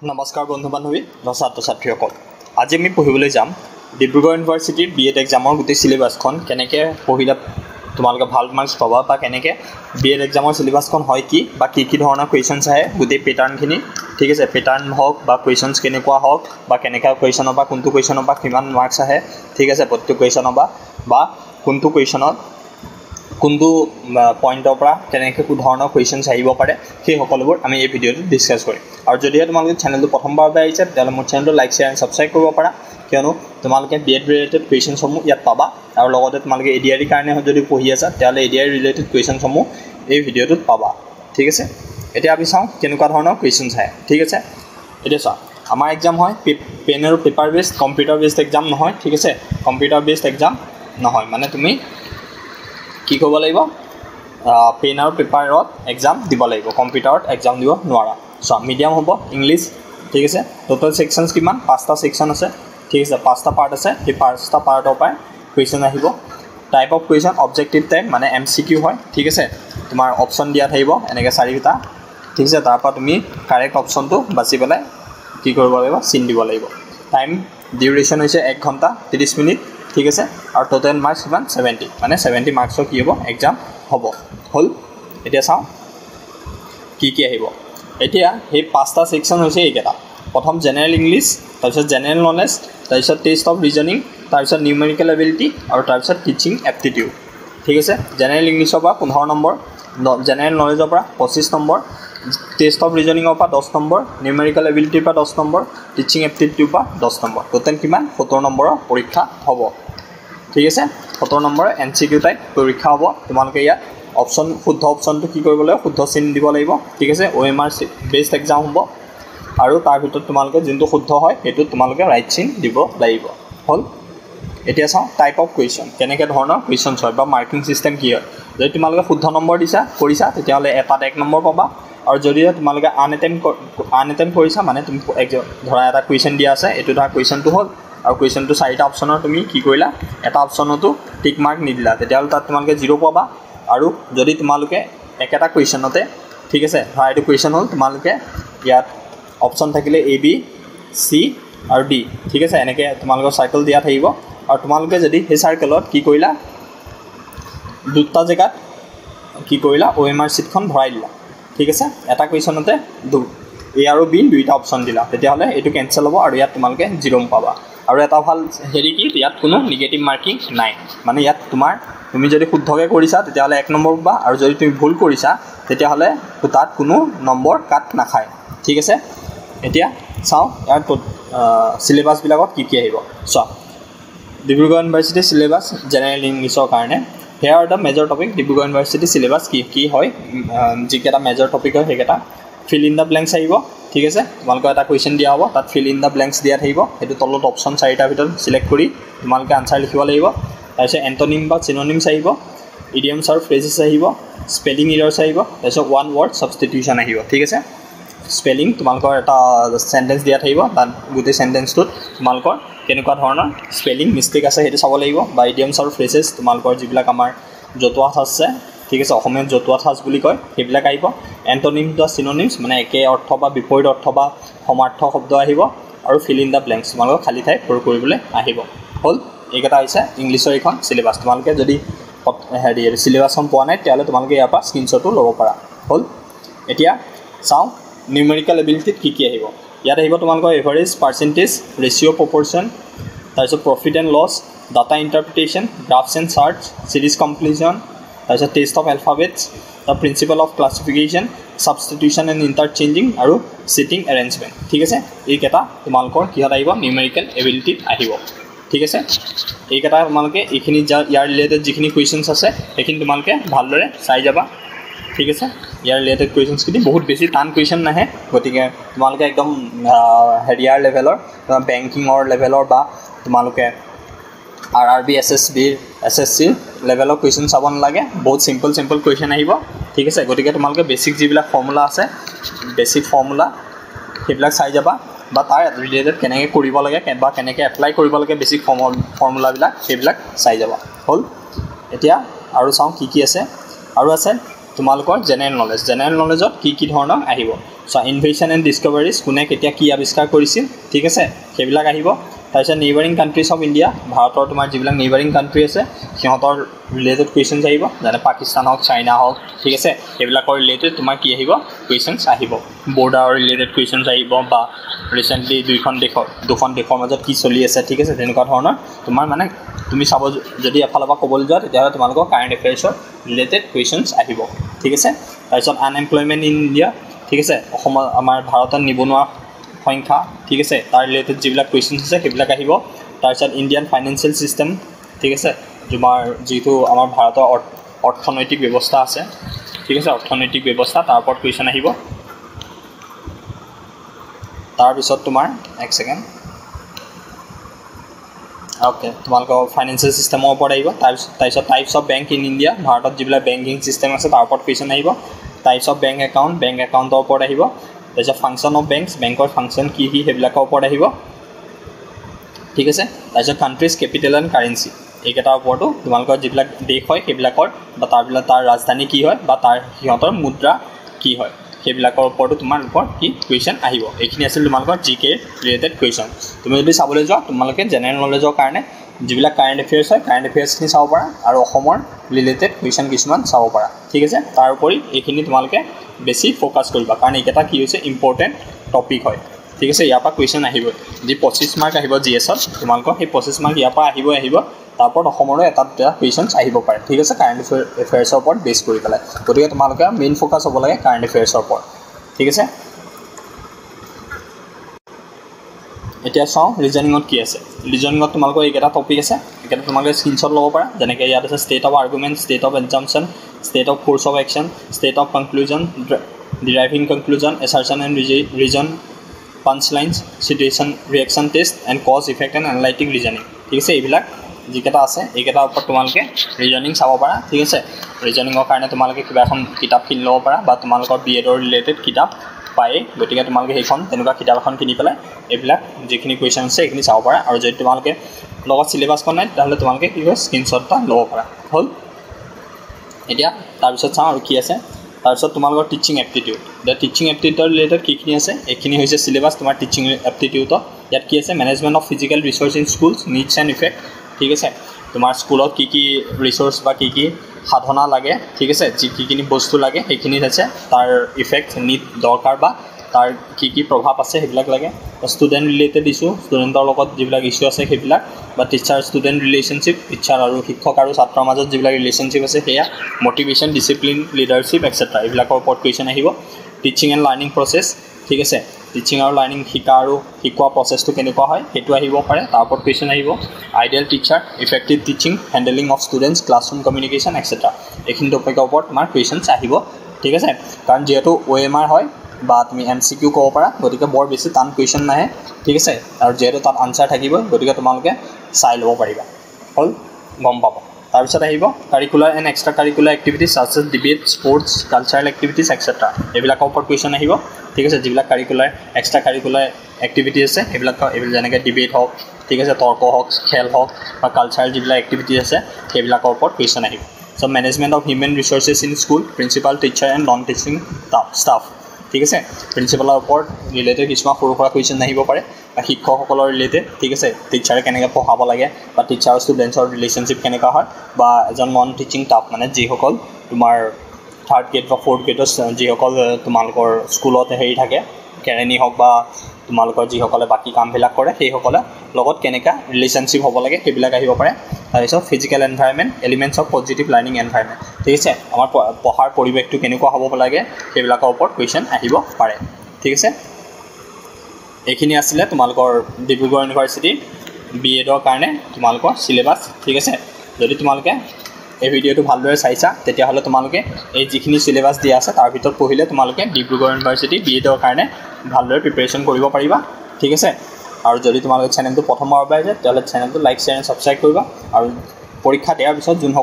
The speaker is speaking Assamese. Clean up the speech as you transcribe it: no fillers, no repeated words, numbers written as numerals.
নমস্কাৰ বন্ধু বান্ধৱী ছাত্ৰ ছাত্ৰীসকল আজি আমি পঢ়িবলৈ যাম ডিব্ৰুগড় ইউনিভাৰ্চিটিৰ বিএড এক্সামৰ গোটেই সিলেবাসখন কেনেকৈ পঢ়িলে তোমালোকে ভাল মাৰ্কছ পাবা বা কেনেকৈ বিএড এক্সামৰ সিলেবাসখন হয় কি বা কি ধৰণৰ কুৱেশ্যনছ আহে গোটেই পেটাৰ্ণখিনি ঠিক আছে পেটাৰ্ণ হওক বা কুৱেশ্যনছ কেনেকুৱা হওক বা কেনেকুৱা কুৱেশ্যনৰ বা কোনটো কুৱেশ্যনৰ বা কিমান মাৰ্কছ আহে ঠিক আছে প্ৰত্যেক কুৱেশ্যনৰ বা কোনটো কুৱেশ্যনত কোনটো পইণ্টৰ পৰা কেনেকৈ ধৰণৰ কুৱেশ্যনছ আহিব পাৰে সেই সকলোবোৰ আমি এই ভিডিঅ'টোত ডিছকাছ কৰিম আৰু যদিহে তোমালোকে চেনেলটো প্ৰথমবাৰলৈ আহিছে তেতিয়াহ'লে মোৰ চেনেলটো লাইক শ্বেয়াৰ এণ্ড ছাবস্ক্ৰাইব কৰিব পাৰা কিয়নো তোমালোকে বিএড ৰিলেটেড কুৱেশ্যনসমূহ ইয়াত পাবা আৰু লগতে তোমালোকে এডিআৰইৰ কাৰণে যদি পঢ়ি আছা তেতিয়াহ'লে এডিআৰই ৰিলেটেড কুৱেশ্যনসমূহ এই ভিডিঅ'টোত পাবা ঠিক আছে এতিয়া আমি চাওঁ কেনেকুৱা ধৰণৰ কুৱেশ্যনছ আহে ঠিক আছে এতিয়া চোৱা আমাৰ এক্সাম হয় পেন আৰু paper based computer based exam নহয় ঠিক আছে কম্পিউটাৰ বেছড এক্সাম নহয় মানে তুমি কি কৰিব লাগিব পেন আৰু পেপাৰত এক্সাম দিব লাগিব কম্পিউটাৰত এক্সাম দিব নোৱাৰা চোৱা মিডিয়াম হ'ব ইংলিছ ঠিক আছে টোটেল ছেকশ্যনছ কিমান 5টা ছেকশ্যন আছে ঠিক আছে 5টা পাৰ্ট আছে সেই 5টা পাৰ্টৰ পৰাই কুৱেশ্যন আহিব type of question objective type মানে MCQ হয় ঠিক আছে তোমাৰ অপশ্যন দিয়া থাকিব এনেকৈ 4টা ঠিক আছে তাৰপৰা তুমি কাৰেক্ট অপশ্যনটো বাছি পেলাই কি কৰিব লাগিব চিন দিব লাগিব টাইম ডিউৰেশ্যন হৈছে 1 ঘণ্টা 30 মিনিট ঠিক আছে আৰু টোটেল মাৰ্কছ কিমান 70 মানে 70 মাৰ্কছৰ কি হ'ব এক্সাম হ'ব হ'ল এতিয়া চাওঁ কি আহিব এতিয়া সেই 5টা ছেকশ্যন হৈছে এইকেইটা প্ৰথম জেনেৰেল ইংলিছ তাৰপিছত জেনেৰেল নলেজ তাৰপিছত টেষ্ট অফ ৰিজনিং তাৰপিছত নিউমেৰিকেল এবিলিটি আৰু তাৰপিছত টিচিং এপ্টিটিউড ঠিক আছে জেনেৰেল ইংলিছৰ পৰা 15 নম্বৰ জেনেৰেল নলেজৰ পৰা 25 নম্বৰ টেষ্ট অফ ৰিজনিঙৰ পৰা 10 নম্বৰ নিউমেৰিকেল এবিলিটিৰ পৰা 10 নম্বৰ টিচিং এপ্টিটিউডৰ পৰা 10 নম্বৰ টোটেল কিমান 70 নম্বৰৰ পৰীক্ষা হ'ব ঠিক আছে 70 নম্বৰৰ MCQ টাইপ পৰীক্ষা হ'ব তোমালোকে ইয়াত অপশ্যন শুদ্ধ অপশ্যনটো কি কৰিব লাগিব শুদ্ধ চিন দিব লাগিব ঠিক আছে OMR বেছড এক্সাম হ'ব আৰু তাৰ ভিতৰত তোমালোকে যোনটো শুদ্ধ হয় সেইটো তোমালোকে ৰাইট চিন দিব লাগিব হ'ল এতিয়া চাওঁ টাইপ অফ কুৱেশ্যন কেনেকৈ ধৰণৰ কুৱেশ্যনছ হয় বা মাৰ্কিং চিষ্টেম কি হয় যদি তোমালোকে শুদ্ধ নম্বৰ কৰিছা তেতিয়াহ'লে এটাত 1 নম্বৰ পাবা আৰু যদি তোমালোকে আনএটেম্প কৰিছা মানে তুমি ধৰা এটা কুৱেশ্যন দিয়া আছে এইটো ধৰা কুৱেশ্যনটো হ'ল আৰু কুৱেশ্যনটো 4টা অপশ্যনৰ তুমি কি কৰিলা এটা অপশ্যনতো টিক মাৰ্ক নিদিলা তেতিয়াহ'লে তাত তোমালোকে 0 পাবা আৰু যদি তোমালোকে একেটা কুৱেশ্যনতে ঠিক আছে ধৰা এইটো কুৱেশ্যন হ'ল তোমালোকে ইয়াত অপশ্যন থাকিলে A B C আৰু D ঠিক আছে এনেকৈ তোমালোকৰ চাৰ্কেল দিয়া থাকিব আৰু তোমালোকে যদি সেই চাৰ্কেলত কি কৰিলা দুটা জেগাত কি কৰিলা OMR চিটখন ভৰাই দিলা ঠিক আছে এটা কুৱেশ্যনতে A আৰু B দুইটা অপশ্যন দিলা তেতিয়াহ'লে এইটো কেঞ্চেল হ'ব আৰু ইয়াত তোমালোকে 0 পাবা আৰু এটা ভাল হেৰি কি ইয়াত কোনো নিগেটিভ মাৰ্কিং নাই মানে ইয়াত তুমি যদি শুদ্ধকৈ কৰিছা তেতিয়াহ'লে 1 নম্বৰ পাবা আৰু যদি তুমি ভুল কৰিছা তেতিয়াহ'লে তাত কোনো নম্বৰ কাট নাখায় ঠিক আছে এতিয়া চাওঁ ইয়াৰ চিলেবাছবিলাকত কি আহিব চোৱা ডিব্ৰুগড় ইউনিভাৰ্চিটিৰ চিলেবাছ জেনেৰেল ইংলিছৰ কাৰণে hair are the major topic Dibrugarh ইউনিভাৰ্চিটিৰ চিলেবাছ কি হয় যিকেইটা মেজৰ টপিক হয় সেইকেইটা ফিল ইন দ্য ব্লেংকছ আহিব ঠিক আছে তোমালোকৰ এটা কুৱেশ্যন দিয়া হ'ব তাত ফিল ইন দ্য ব্লেংকছ দিয়া থাকিব সেইটো তলত অপশ্যন 4টাৰ ভিতৰত চিলেক্ট কৰি তোমালোকে আনচাৰ লিখিব লাগিব তাৰপিছত এণ্টনিম বা চিননিমছ আহিব ইডিয়মছ আৰু ফ্ৰেজেছ আহিব স্পেলিং ইৰৰ্ছ আহিব তাৰপিছত ওৱান ৱৰ্ড ছাবষ্টিটিউশ্যন আহিব ঠিক আছে স্পেলিং তোমালোকৰ এটা চেণ্টেঞ্চ দিয়া থাকিব তাত গোটেই চেণ্টেঞ্চটোত তোমালোকৰ কেনেকুৱা ধৰণৰ স্পেলিং মিষ্টেক আছে সেইটো চাব লাগিব বা ইডিয়মছ আৰু ফ্ৰেজেছ তোমালোকৰ যিবিলাক আমাৰ জতুৱা ঠাঁচ আছে ঠিক আছে অসমীয়াত জতুৱা ঠাঁচ বুলি কয় সেইবিলাক আহিব এণ্টনিম বা চিননিমছ মানে একে অৰ্থ বা বিপৰীত অৰ্থ বা সমাৰ্থ শব্দ আহিব আৰু ফিল ইন দ্য ব্লেংকছ তোমালোকৰ খালী ঠাই পূৰ কৰিবলৈ আহিব হ'ল এইকেইটা হৈছে ইংলিছৰ এইখন চিলেবাছ তোমালোকে যদি চিলেবাছখন পোৱা নাই তেতিয়াহ'লে তোমালোকে ইয়াৰ পৰা স্ক্ৰীনশ্বটো ল'ব পাৰা হ'ল এতিয়া চাওঁ নিউমেৰিকেল এবিলিটিত কি আহিব ইয়াত আহিব তোমালোকৰ এভাৰেজ পাৰ্চেণ্টেজ ৰেচিঅ' প্ৰপৰ্শ্যন তাৰপিছত profit and loss data interpretation graphs and charts series completion তাৰপিছত test of alphabets the principle of classification substitution and interchanging আৰু ছিটিং এৰেঞ্জমেণ্ট ঠিক আছে এইকেইটা তোমালোকৰ কিহত আহিব নিউমেৰিকেল এবিলিটিত আহিব ঠিক আছে এইকেইটা তোমালোকে এইখিনি ইয়াৰ ৰিলেটেড যিখিনি কুৱেশ্যনছ আছে সেইখিনি তোমালোকে ভালদৰে চাই যাবা ঠিক আছে ইয়াৰ ৰিলেটেড কুৱেশ্যনছখিনি বহুত বেছি টান কুৱেশ্যন নাহে গতিকে তোমালোকে একদম হেৰিয়াৰ লেভেলৰ বেংকিঙৰ লেভেলৰ বা তোমালোকে RRB SSCৰ লেভেলৰ কুৱেশ্যন চাব নালাগে বহুত চিম্পল কুৱেশ্যন আহিব ঠিক আছে গতিকে তোমালোকে বেছিক যিবিলাক ফৰ্মুলা আছে বেছিক ফৰ্মুলা সেইবিলাক চাই যাবা বা তাৰ ৰিলেটেড কেনেকৈ কৰিব লাগে বা কেনেকৈ এপ্লাই কৰিব লাগে বেছিক ফৰ্মুলাবিলাক সেইবিলাক চাই যাবা হ'ল এতিয়া আৰু চাওঁ কি আছে আৰু আছে তোমালোকৰ জেনেৰেল নলেজত কি ধৰণৰ আহিব সো ইনভেনশন এণ্ড ডিস্কভাৰিজ কোনে কেতিয়া কি আৱিষ্কাৰ কৰিছিল ঠিক আছে সেইবিলাক আহিব তাৰপিছত নেইবাৰিং কাণ্ট্ৰিজ অফ ইণ্ডিয়া ভাৰতৰ তোমাৰ যিবিলাক নেইবাৰিং কাণ্ট্ৰি আছে সিহঁতৰ ৰিলেটেড কুৱেশ্যনছ আহিব যেনে পাকিস্তান হওক চাইনা হওক ঠিক আছে সেইবিলাকৰ ৰিলেটেড তোমাৰ কি আহিব কুৱেশ্যনছ আহিব বৰ্ডাৰৰ ৰিলেটেড কুৱেশ্যনছ আহিব বা ৰিচেণ্টলি দুখন দেশৰ মাজত কি চলি আছে ঠিক আছে তেনেকুৱা ধৰণৰ তোমাৰ মানে তুমি চাব যদি এফালৰ পৰা ক'বলৈ যোৱা তেতিয়াহ'লে তোমালোকৰ কাৰেণ্ট এফেয়াৰ্ছৰ ৰিলেটেড কুৱেশ্যনছ আহিব ঠিক আছে তাৰপিছত আনএমপ্লয়মেণ্ট ইন ইণ্ডিয়া ঠিক আছে অসমৰ আমাৰ ভাৰতত নিবনুৱা সংখ্যা ঠিক আছে তাৰ ৰিলেটেড যিবিলাক কুৱেশ্যনছ আছে সেইবিলাক আহিব তাৰপিছত ইণ্ডিয়ান ফাইনেন্সিয়েল ছিষ্টেম ঠিক আছে তোমাৰ যিটো আমাৰ ভাৰতৰ অৰ্থনৈতিক ব্যৱস্থা আছে ঠিক আছে অৰ্থনৈতিক ব্যৱস্থা তাৰ ওপৰত কুৱেশ্যন আহিব তাৰপিছত তোমাৰ এক ছেকেণ্ড ওকে তোমালোকৰ ফাইনেন্সিয়েল ছিষ্টেমৰ ওপৰত আহিব তাৰপিছত types of bank in India ভাৰতত যিবিলাক বেংকিং ছিষ্টেম আছে তাৰ ওপৰত কুৱেশ্যন আহিব টাইপছ অফ বেংক একাউণ্টৰ ওপৰত আহিব তাৰপিছত ফাংচন অফ বেংকৰ ফাংচন কি সেইবিলাকৰ ওপৰত আহিব ঠিক আছে তাৰপিছত কাণ্ট্ৰিজ কেপিটেল এণ্ড কাৰেঞ্চি এইকেইটাৰ ওপৰতো তোমালোকৰ যিবিলাক দেশ হয় সেইবিলাকৰ বা তাৰ ৰাজধানী কি হয় বা তাৰ সিহঁতৰ মুদ্ৰা কি হয় সেইবিলাকৰ ওপৰতো তোমালোকৰ কি কুৱেশ্যন আহিব এইখিনি আছিল তোমালোকৰ জিকে ৰিলেটেড কুৱেশ্যন তুমি যদি চাবলৈ যোৱা তোমালোকে জেনেৰেল নলেজৰ কাৰণে যিবিলাক কাৰেণ্ট এফেয়াৰ্ছ হয় কাৰেণ্ট এফেয়াৰ্ছখিনি চাব পাৰা আৰু অসমৰ ৰিলেটেড কুৱেশ্যন কিছুমান চাব পাৰা ঠিক আছে তাৰ উপৰি এইখিনি তোমালোকে বেছি ফ'কাছ কৰিবা কাৰণ এইকেইটা কি হৈছে ইম্পৰ্টেণ্ট টপিক হয় ঠিক আছে ইয়াৰ পৰা কুৱেশ্যন আহিবই যি 25 মাৰ্ক আহিব জিএছত তোমালোকৰ সেই 25 মাৰ্ক ইয়াৰ পৰা আহিব তাৰ ওপৰত অসমৰো এটা দুটা কুৱেশ্যনছ আহিব পাৰে ঠিক আছে কাৰেণ্ট এফেয়াৰ্ছৰ ওপৰত বেছ কৰি পেলাই গতিকে তোমালোকে মেইন ফ'কাছ হ'ব লাগে কাৰেণ্ট এফেয়াৰ্ছৰ ওপৰত ঠিক আছে এতিয়া চাওঁ ৰিজনিঙত কি আছে ৰিজনিঙত তোমালোকৰ এইকেইটা টপিক আছে এইকেইটা তোমালোকে স্ক্ৰীনশ্বট ল'ব পাৰা যেনেকৈ ইয়াত আছে state of argument state of assumption state of course of action state of conclusion deriving conclusion assertion and reason punch lines situation reaction test and cause effect and analytic reasoning ঠিক আছে এইবিলাক যিকেইটা আছে এইকেইটাৰ ওপৰত তোমালোকে ৰিজনিং চাব পাৰা ঠিক আছে ৰিজনিঙৰ কাৰণে তোমালোকে কিবা এখন কিতাপ কিনি ল'ব পাৰা বা তোমালোকৰ বিএডৰ ৰিলেটেড কিতাপ পায়েই গতিকে তোমালোকে সেইখন তেনেকুৱা কিতাপ এখন কিনি পেলাই এইবিলাক যিখিনি কুৱেশ্যন আছে সেইখিনি চাব পাৰা আৰু যদি তোমালোকে লগত চিলেবাছখন নাই তেতিয়াহ'লে তোমালোকে কি হয় স্ক্ৰীনশ্বট এটা ল'ব পাৰা হ'ল এতিয়া তাৰপিছত চাওঁ আৰু কি আছে তাৰপিছত তোমালোকৰ টিচিং এপ্টিটিউড টিচিং এপ্টিটিউডৰ ৰিলেটেড কিখিনি আছে এইখিনি হৈছে চিলেবাছ তোমাৰ টিচিং এপ্টিটিউডত ইয়াত কি আছে management of physical research in schools needs and effect ঠিক আছে তোমাৰ স্কুলত কি ৰিচৰ্চ বা কি সাধনা লাগে ঠিক আছে যিখিনি বস্তু লাগে সেইখিনিত আছে তাৰ ইফেক্ট নিড দৰকাৰ বা তাৰ কি প্ৰভাৱ আছে সেইবিলাক লাগে ষ্টুডেণ্ট ৰিলেটেড ইছ্যু ষ্টুডেণ্টৰ লগত যিবিলাক ইছ্যু আছে সেইবিলাক বা টিচাৰ ষ্টুডেণ্ট ৰিলেশ্যনশ্বিপ টিচাৰ আৰু শিক্ষক আৰু ছাত্ৰৰ মাজত যিবিলাক ৰিলেশ্যনশ্বিপ আছে সেয়া মটিভেশ্যন ডিচিপ্লিন লিডাৰশ্বিপ এক্সেট্ৰা এইবিলাকৰ ওপৰত কুৱেশ্যন আহিব টিচিং এণ্ড লাৰ্ণিং প্ৰচেছ ঠিক আছে টিচিং আৰু লাৰ্ণিং শিকা আৰু শিকোৱা প্ৰচেছটো কেনেকুৱা হয় সেইটো আহিব পাৰে তাৰ ওপৰত কুৱেশ্যন আহিব ideal teacher effective teaching handling of students classroom communication et cetera এইখিনি টপিকৰ ওপৰত তোমাৰ কুৱেশ্যনছ আহিব ঠিক আছে কাৰণ যিহেতু OMR হয় বা তুমি MCQ ক'ব পাৰা গতিকে বৰ বেছি টান কুৱেশ্যন নাহে ঠিক আছে আৰু যিহেতু তাত আনচাৰ থাকিবই গতিকে তোমালোকে চাই ল'ব পাৰিবা হ'ল গম পাব তাৰপিছত আহিব curricular and extra curricular activities such as debate sports cultural activities etcetera এইবিলাকৰ ওপৰত কুৱেশ্যন আহিব ঠিক আছে যিবিলাক কাৰিকুলাৰ এক্সট্ৰা কাৰিকুলাৰ এক্টিভিটি আছে এইবিলাক যেনেকৈ ডিবেট হওক ঠিক আছে তৰ্ক হওক খেল হওক বা কালচাৰেল যিবিলাক এক্টিভিটি আছে সেইবিলাকৰ ওপৰত কুৱেশ্যন আহিব so' management of human resources in school principal teacher and non teaching staff ঠিক আছে প্ৰিন্সিপালৰ ওপৰত ৰিলেটেড কিছুমান সৰু সুৰা কুৱেশ্যন আহিব পাৰে বা শিক্ষকসকলৰ ৰিলেটেড ঠিক আছে টিচাৰে কেনেকৈ পঢ়াব লাগে বা টিচাৰ ষ্টুডেণ্টছৰ ৰিলেশ্যনশ্বিপ কেনেকুৱা হয় বা এজন নন টিচিং ষ্টাফ মানে যিসকল তোমাৰ থাৰ্ড গ্ৰেড বা ফ'ৰ্থ গ্ৰেডৰ যিসকল তোমালোকৰ স্কুলত হেৰি থাকে কেৰাণী হওক বা তোমালোকৰ যিসকলে বাকী কামবিলাক কৰে সেইসকলে লগত কেনেকুৱা ৰিলেশ্যনশ্বিপ হ'ব লাগে সেইবিলাক আহিব পাৰে তাৰপিছত physical environment elements of positive learning environment ঠিক আছে আমাৰ পঢ়াৰ পৰিৱেশটো কেনেকুৱা হ'ব লাগে সেইবিলাকৰ ওপৰত কুৱেশ্যন আহিব পাৰে ঠিক আছে এইখিনি আছিলে তোমালোকৰ ডিব্ৰুগড় ইউনিভাৰ্চিটিৰ BEdৰ কাৰণে তোমালোকৰ চিলেবাছ ঠিক আছে যদি তোমালোকে এই ভিডিঅ'টো ভালদৰে চাইছা তেতিয়াহ'লে তোমালোকে এই যিখিনি চিলেবাছ দিয়া আছে তাৰ ভিতৰত পঢ়িলে তোমালোকে ডিব্ৰুগড় ইউনিভাৰ্চিটি BEdৰ কাৰণে ভালদৰে প্ৰিপেৰেশ্যন কৰিব পাৰিবা ঠিক আছে আৰু যদি তোমালোকে চেনেলটো প্ৰথমবাৰৰ বাবে যায় তেতিয়াহ'লে চেনেলটো লাইক শ্বেয়াৰ এণ্ড ছাবস্ক্ৰাইব কৰিবা আৰু পৰীক্ষা দিয়াৰ পিছত যোনসকল